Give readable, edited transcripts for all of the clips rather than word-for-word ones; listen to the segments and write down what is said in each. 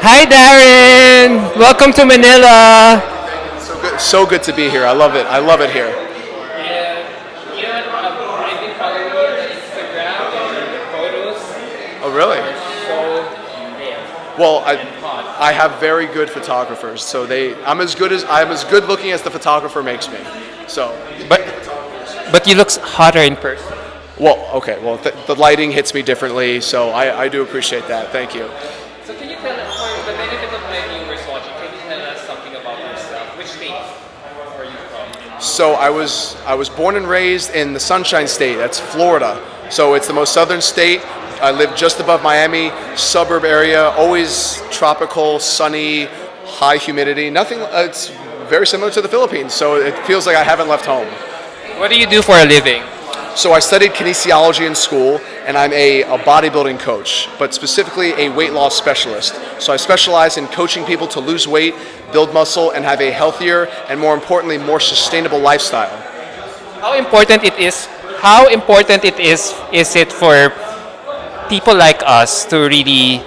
Hi, Daryn. Welcome to Manila. So good to be here. I love it. I love it here. Yeah, I've been following you on Instagram and the photos Oh, really? are so lit Well, and hot. I have very good photographers. So I'm as good looking as the photographer makes me. So, But but you look hotter in person. well, okay. Well, the lighting hits me differently, so I do appreciate that. Thank you. So can you tell us, for the benefit of my viewers watching, can you tell us something about yourself? Which state are you from? So I was born and raised in the Sunshine State. That's Florida. So it's the most southern state. I live just above Miami, suburb area. Always tropical, sunny, high humidity. Nothing. It's very similar to the Philippines. So it feels like I haven't left home. What do you do for a living? So I studied kinesiology in school, and I'm a bodybuilding coach, but specifically a weight loss specialist. So I specialize in coaching people to lose weight, build muscle, and have a healthier and, more importantly, more sustainable lifestyle. How important it is? How important is it for people like us to really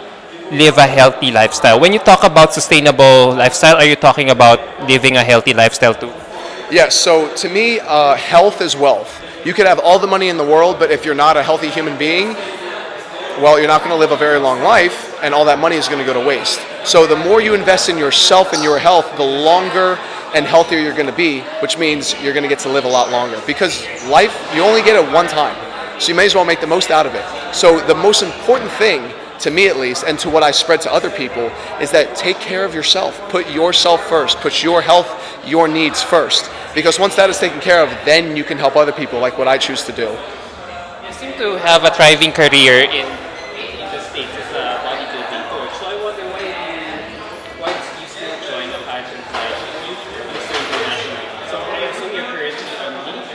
live a healthy lifestyle? When you talk about sustainable lifestyle, are you talking about living a healthy lifestyle too? Yes, so to me, health is wealth. You could have all the money in the world, but if you're not a healthy human being, well, you're not going to live a very long life, and all that money is going to go to waste. So the more you invest in yourself and your health, the longer and healthier you're going to be, which means you're going to get to live a lot longer. Because life, you only get it one time, so you may as well make the most out of it. So the most important thing, to me at least, and to what I spread to other people, is that take care of yourself. Put yourself first. Put your health, your needs first. Because once that is taken care of, then you can help other people, like what I choose to do. You seem to have a thriving career in the States as a bodybuilding coach. So I wonder why did you still join a pageant like Mr. International? So I assume you're currently on leave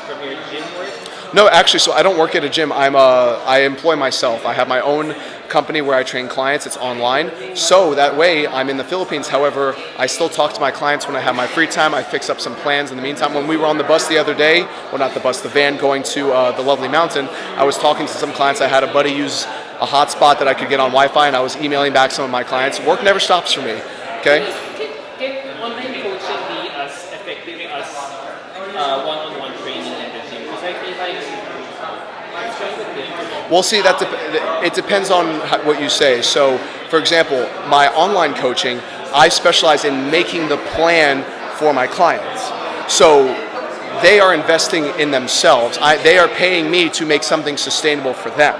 from your gym work? No, actually, so I don't work at a gym. I employ myself. I have my own company where I train clients. It's online. So that way I'm in the Philippines. However, I still talk to my clients when I have my free time. I fix up some plans in the meantime. When we were on the bus the other day, well, not the bus, the van going to the lovely mountain, I was talking to some clients. I had a buddy use a hotspot that I could get on Wi-Fi, and I was emailing back some of my clients. Work never stops for me. Okay? Can online coaching be as effective as one-on-one training in the gym? Because I feel like it's kind of different. Well, see, it depends on what you say. So, for example, my online coaching, I specialize in making the plan for my clients. So they are investing in themselves. They are paying me to make something sustainable for them.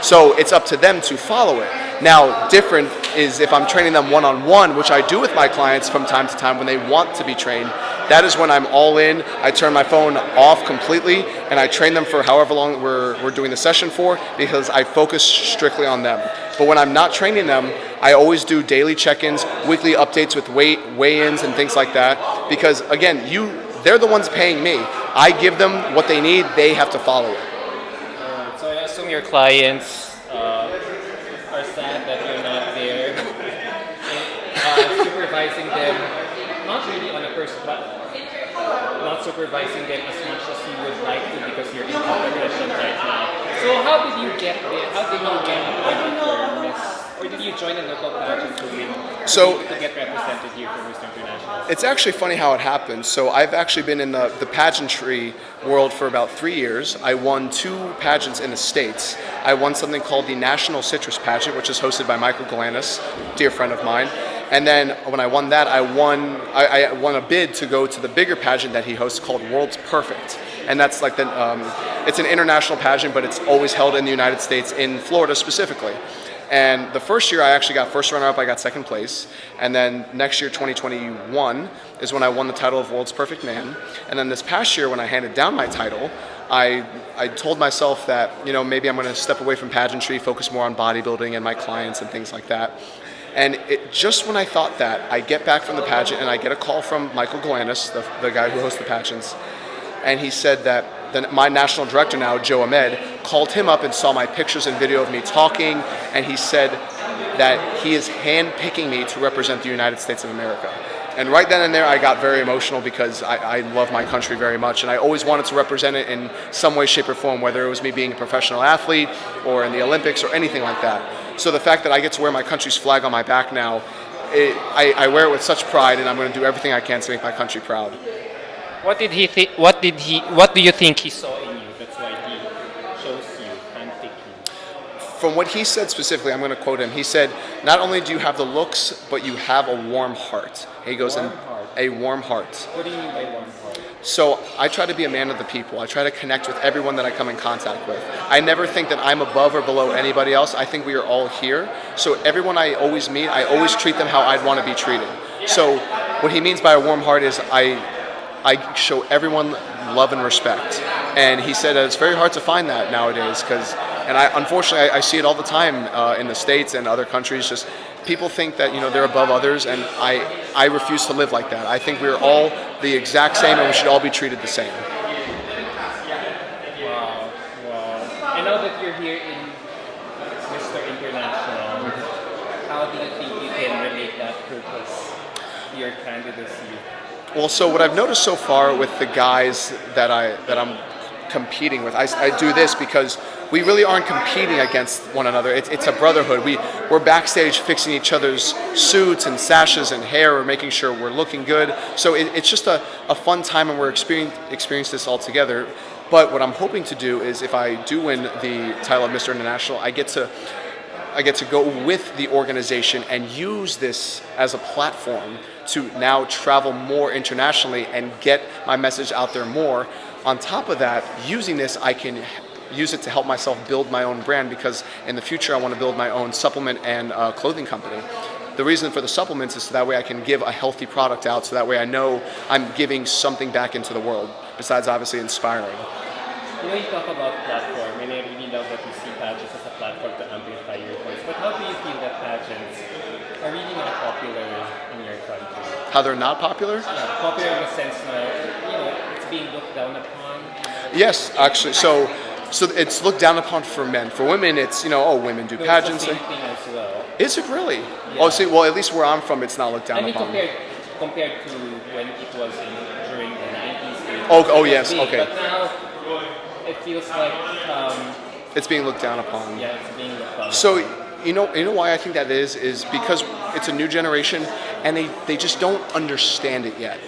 So it's up to them to follow it. Now, different is if I'm training them one-on-one, which I do with my clients from time to time when they want to be trained. That is when I'm all in. I turn my phone off completely, and I train them for however long we're doing the session for, because I focus strictly on them. But when I'm not training them, I always do daily check-ins, weekly updates with weigh-ins and things like that. Because again, they're the ones paying me. I give them what they need. They have to follow it. So I assume your clients are sad that you're not there, supervising them, not really on a person, but not supervising them as much as you would like to because you're in competition right now. So how did you get there? How did you get appointed for Miss? Or did you join a local pageant to win? To get represented here for Mr. International? It's actually funny how it happened. So I've actually been in the pageantry world for about 3 years. I won 2 pageants in the States. I won something called the National Citrus Pageant, which is hosted by Michael Galanis, dear friend of mine. And then when I won that, I won a bid to go to the bigger pageant that he hosts called World's Perfect. And that's like it's an international pageant, but it's always held in the United States, in Florida specifically. And the first year I actually got first runner-up, I got second place. And then next year, 2021, is when I won the title of World's Perfect Man. And then this past year, when I handed down my title, I told myself that, maybe I'm going to step away from pageantry, focus more on bodybuilding and my clients and things like that. And just when I thought that, I get back from the pageant and I get a call from Michael Galanis, the guy who hosts the pageants. And he said that my national director now, Joe Ahmed, called him up and saw my pictures and video of me talking, and he said that he is handpicking me to represent the United States of America. And right then and there, I got very emotional because I love my country very much, and I always wanted to represent it in some way, shape, or form, whether it was me being a professional athlete or in the Olympics or anything like that. So the fact that I get to wear my country's flag on my back now, I wear it with such pride, and I'm going to do everything I can to make my country proud. What did he think? What do you think he saw in you? That's why he chose you, handpicked you. From what he said specifically, I'm going to quote him. He said, "Not only do you have the looks, but you have a warm heart." He goes, Warm "And heart. a warm heart." What do you mean by warm heart? So I try to be a man of the people. I try to connect with everyone that I come in contact with. I never think that I'm above or below anybody else. I think we are all here. So everyone I always meet, I always treat them how I'd want to be treated. So what he means by a warm heart is I show everyone love and respect. And he said that it's very hard to find that nowadays unfortunately I see it all the time in the States and other countries. Just people think that they're above others, and I refuse to live like that. I think we're all the exact same, and we should all be treated the same. Wow, wow. And now that you're here in Mr. International, how do you think you can relate that purpose to your candidacy? Well, so what I've noticed so far with the guys that I'm competing with, I do this because we really aren't competing against one another. It's a brotherhood. We're backstage fixing each other's suits and sashes and hair. We're making sure we're looking good. So it's just a fun time, and we're experience this all together. But what I'm hoping to do is, if I do win the title of Mr. International, I get to go with the organization and use this as a platform to now travel more internationally and get my message out there more. On top of that, using this, I can use it to help myself build my own brand, because in the future I want to build my own supplement and clothing company. The reason for the supplements is so that way I can give a healthy product out, so that way I know I'm giving something back into the world, besides obviously inspiring. You talk about platform, and I really love that you see pageants as a platform to amplify your voice. But how do you feel that pageants are really not popular in your country? How they're not popular? Yeah, popular in the sense that, it's being looked down upon. Yes, actually. So it's looked down upon for men. For women, it's women do pageants. It's the same thing as well. Is it really? Yeah. Oh, see, well, at least where I'm from, it's not looked down upon. Compared to when it was during the 90s. Oh yes, big, okay. But now it feels like it's being looked down upon. Yeah, it's being looked down. So you know why I think that is because it's a new generation, and they just don't understand it yet.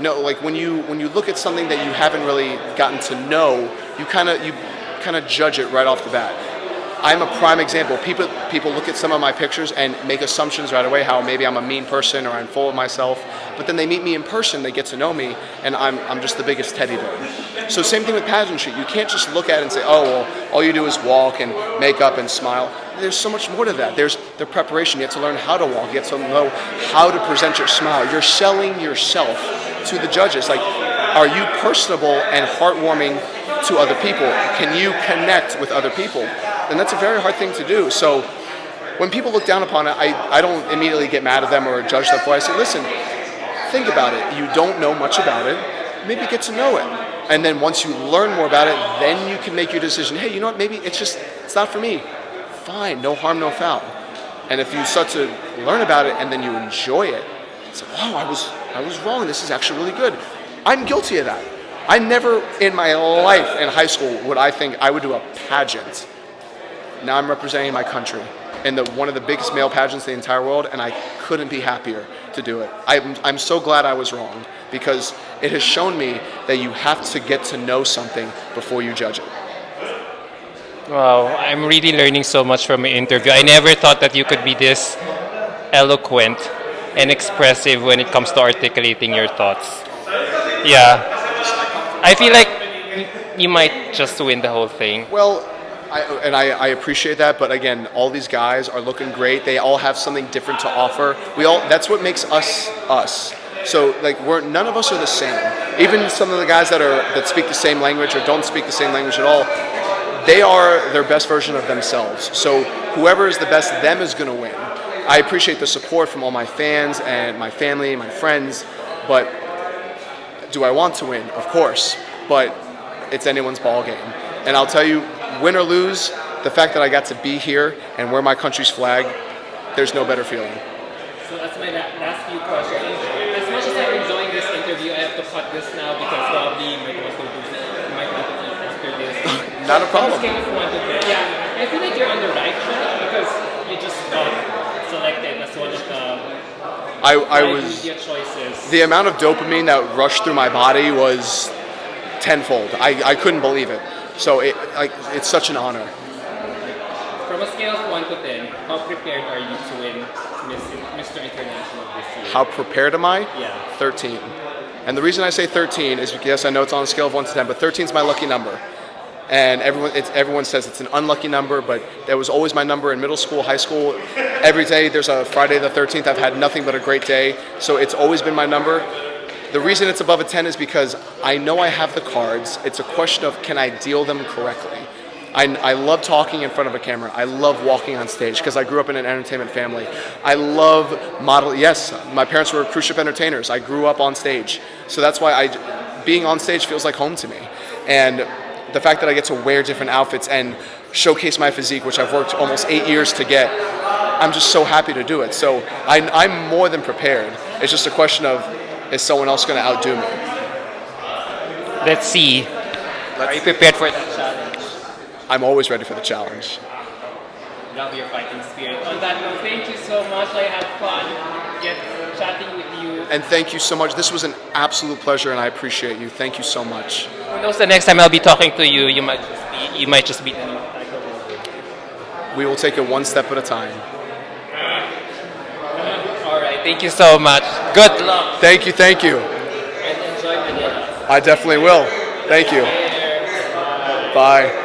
No, like when you look at something that you haven't really gotten to know, you kind of judge it right off the bat. I'm a prime example. People look at some of my pictures and make assumptions right away, how maybe I'm a mean person or I'm full of myself. But then they meet me in person, they get to know me, and I'm just the biggest teddy bear. So same thing with pageantry. You can't just look at it and say, oh, well, all you do is walk and make up and smile. There's so much more to that. There's the preparation. You have to learn how to walk. You have to know how to present your smile. You're selling yourself to the judges. Like, are you personable and heartwarming to other people? Can you connect with other people? And that's a very hard thing to do. So when people look down upon it, I don't immediately get mad at them or judge them for it. I say, listen, think about it. You don't know much about it. Maybe get to know it. And then once you learn more about it, then you can make your decision. Hey, you know what? Maybe it's not for me. Fine. No harm, no foul. And if you start to learn about it and then you enjoy it, it's like, wow, I was wrong. This is actually really good. I'm guilty of that. I never in my life in high school would I think I would do a pageant. Now I'm representing my country in one of the biggest male pageants in the entire world, and I couldn't be happier to do it. I'm so glad I was wrong, because it has shown me that you have to get to know something before you judge it. Wow, I'm really learning so much from your interview. I never thought that you could be this eloquent and expressive when it comes to articulating your thoughts. Yeah. I feel like you might just win the whole thing. Well, I appreciate that, but again, all these guys are looking great. They all have something different to offer. That's what makes us us. So like none of us are the same. Even some of the guys that speak the same language or don't speak the same language at all, they are their best version of themselves. So whoever is the best them is going to win. I appreciate the support from all my fans and my family, my friends, but do I want to win? Of course, but it's anyone's ball game. And I'll tell you, win or lose, the fact that I got to be here and wear my country's flag, there's no better feeling. So that's my last few questions. As much as I'm enjoying this interview, I have to cut this now because probably you might want to do after this. Not a problem. On a scale of 1 to 10, yeah, I feel like you're on the right track because you just got selected as one of the I was media choices. the amount of dopamine that rushed through my body was tenfold. I couldn't believe it. So it's such an honor. From a scale of 1 to 10, how prepared are you to win Mr. International this year? How prepared am I? Yeah. 13. And the reason I say 13 is because yes, I know it's on a scale of 1 to 10, but 13 is my lucky number. And everyone says it's an unlucky number, but that was always my number in middle school, high school. Every day there's a Friday the 13th. I've had nothing but a great day. So it's always been my number. The reason it's above a 10 is because I know I have the cards. It's a question of can I deal them correctly. I love talking in front of a camera. I love walking on stage because I grew up in an entertainment family. I love modeling. Yes, my parents were cruise ship entertainers. I grew up on stage. So that's why being on stage feels like home to me. And the fact that I get to wear different outfits and showcase my physique, which I've worked almost 8 years to get, I'm just so happy to do it. So I'm more than prepared. It's just a question of, is someone else going to outdo me? Let's see. Are you prepared for that challenge? I'm always ready for the challenge. Love your fighting spirit. On that note, thank you so much. I had fun chatting with you. And thank you so much. This was an absolute pleasure, and I appreciate you. Thank you so much. Who knows, the next time I'll be talking to you, you might just be the new title holder. We will take it one step at a time. All right. Thank you so much. Good luck. Thank you. Thank you. And enjoy Manila. I definitely will. Thank you. Bye.